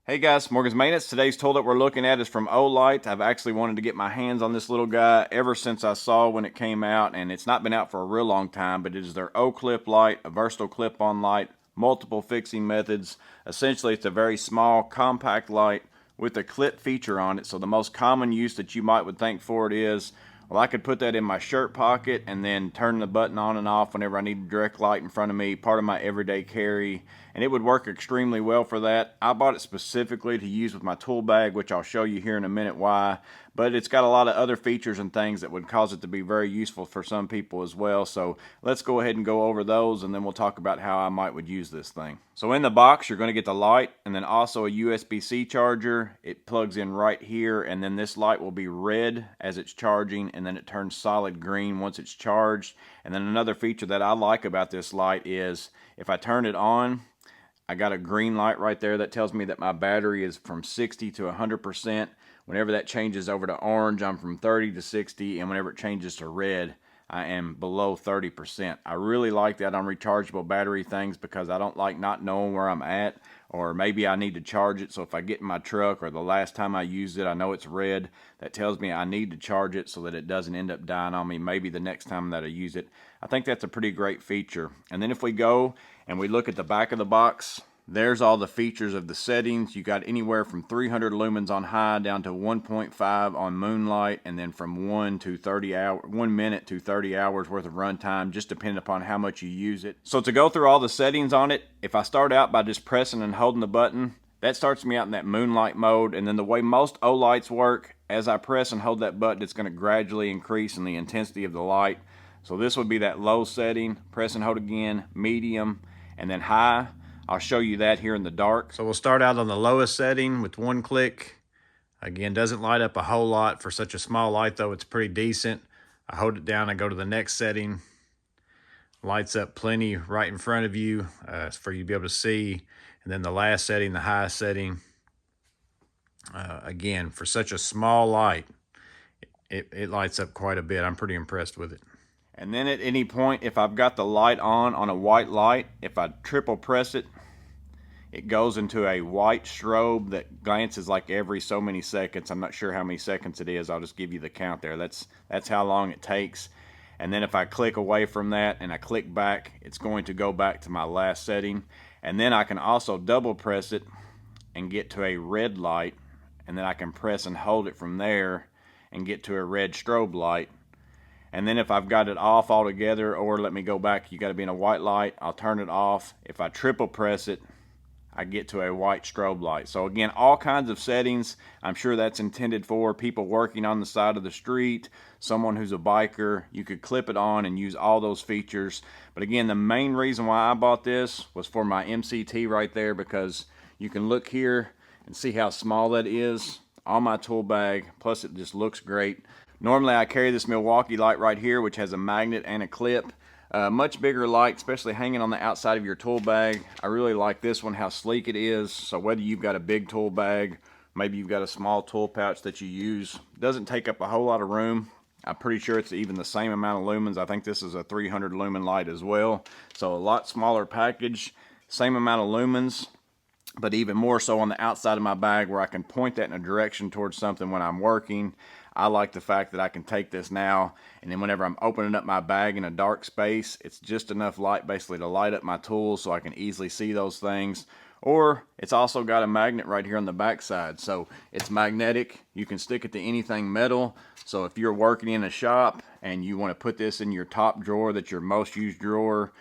Hey guys, Morgan's Maintenance. Today's tool that we're looking at is from OLight. I've actually wanted to get my hands on this little guy ever since I saw when it came out, and it's not been out for a real long time, but it is their OClip light, a versatile clip-on light, multiple fixing methods. Essentially, it's a very small, compact light with a clip feature on it, so the most common use that you would think for it is, well, I could put that in my shirt pocket and then turn the button on and off whenever I need direct light in front of me, part of my everyday carry, and it would work extremely well for that. I bought it specifically to use with my tool bag, which I'll show you here in a minute why, but it's got a lot of other features and things that would cause it to be very useful for some people as well. So let's go ahead and go over those, and then we'll talk about how I would use this thing. So in the box, you're going to get the light and then also a USB-C charger. It plugs in right here, and then this light will be red as it's charging, and then it turns solid green once it's charged. And then another feature that I like about this light is if I turn it on, I got a green light right there that tells me that my battery is from 60 to 100%. Whenever that changes over to orange, I'm from 30 to 60, and whenever it changes to red, I am below 30%. I really like that on rechargeable battery things because I don't like not knowing where I'm at, or maybe I need to charge it, so if I get in my truck or the last time I used it, I know it's red. That tells me I need to charge it so that it doesn't end up dying on me maybe the next time that I use it. I think that's a pretty great feature. And then if we go and we look at the back of the box, there's all the features of the settings. You got anywhere from 300 lumens on high down to 1.5 on moonlight, and then from 1 minute to 30 hours worth of runtime, just depending upon how much you use it. So to go through all the settings on it, if I start out by just pressing and holding the button, that starts me out in that moonlight mode. And then the way most OLights work, as I press and hold that button, it's going to gradually increase in the intensity of the light. So this would be that low setting, press and hold again, medium, and then high. I'll show you that here in the dark. So we'll start out on the lowest setting with one click. Again, doesn't light up a whole lot. For such a small light though, it's pretty decent. I hold it down, I go to the next setting. Lights up plenty right in front of you for you to be able to see. And then the last setting, the highest setting. Again, for such a small light, it lights up quite a bit. I'm pretty impressed with it. And then at any point, if I've got the light on a white light, if I triple press it, it goes into a white strobe that glances like every so many seconds. I'm not sure how many seconds it is. I'll just give you the count there. That's how long it takes. And then if I click away from that and I click back, it's going to go back to my last setting. And then I can also double press it and get to a red light, and then I can press and hold it from there and get to a red strobe light. And then if I've got it off altogether, or let me go back, you got to be in a white light, I'll turn it off. If I triple press it, I get to a white strobe light. So again, all kinds of settings. I'm sure that's intended for people working on the side of the street, someone who's a biker. You could clip it on and use all those features. But again, the main reason why I bought this was for my MCT right there, because you can look here and see how small that is on my tool bag. Plus it just looks great. Normally I carry this Milwaukee light right here, which has a magnet and a clip. Much bigger light, especially hanging on the outside of your tool bag. I really like this one, how sleek it is. So whether you've got a big tool bag, maybe you've got a small tool pouch that you use, it doesn't take up a whole lot of room. I'm pretty sure it's even the same amount of lumens. I think this is a 300 lumen light as well. So a lot smaller package, same amount of lumens, but even more so on the outside of my bag where I can point that in a direction towards something when I'm working. I like the fact that I can take this now, and then whenever I'm opening up my bag in a dark space, it's just enough light basically to light up my tools so I can easily see those things. Or it's also got a magnet right here on the back side, so it's magnetic. You can stick it to anything metal. So if you're working in a shop and you want to put this in your top drawer, that's your most used drawer,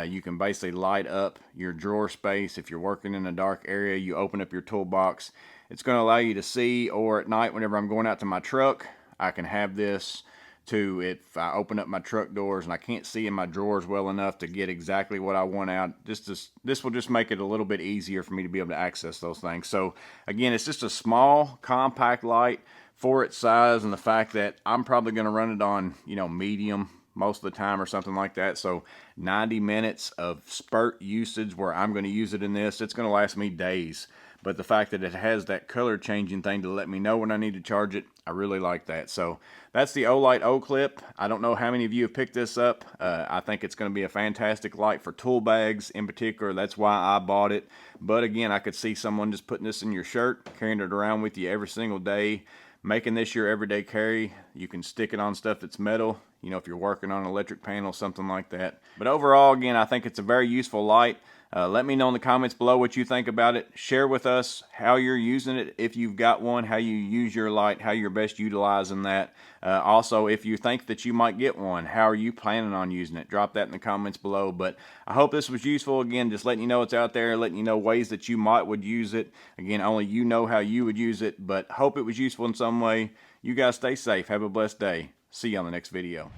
you can basically light up your drawer space. If you're working in a dark area, you open up your toolbox, it's going to allow you to see. Or at night whenever I'm going out to my truck, I can have this to, if I open up my truck doors and I can't see in my drawers well enough to get exactly what I want out, this will just make it a little bit easier for me to be able to access those things. So again, it's just a small compact light for its size, and the fact that I'm probably going to run it on, medium, most of the time or something like that. So 90 minutes of spurt usage where I'm going to use it in this, it's going to last me days. But the fact that it has that color changing thing to let me know when I need to charge it, I really like that. So that's the OLight OClip. I don't know how many of you have picked this up. I think it's going to be a fantastic light for tool bags in particular. That's why I bought it. But again, I could see someone just putting this in your shirt, carrying it around with you every single day, making this your everyday carry. You can stick it on stuff that's metal, you know, if you're working on an electric panel, something like that. But overall, again, I think it's a very useful light. Let me know in the comments below what you think about it. Share with us how you're using it, if you've got one, how you use your light, how you're best utilizing that. Also, if you think that you might get one, how are you planning on using it? Drop that in the comments below. But I hope this was useful. Again, just letting you know it's out there, letting you know ways that you would use it. Again, only you know how you would use it, but hope it was useful in some way. You guys stay safe. Have a blessed day. See you on the next video.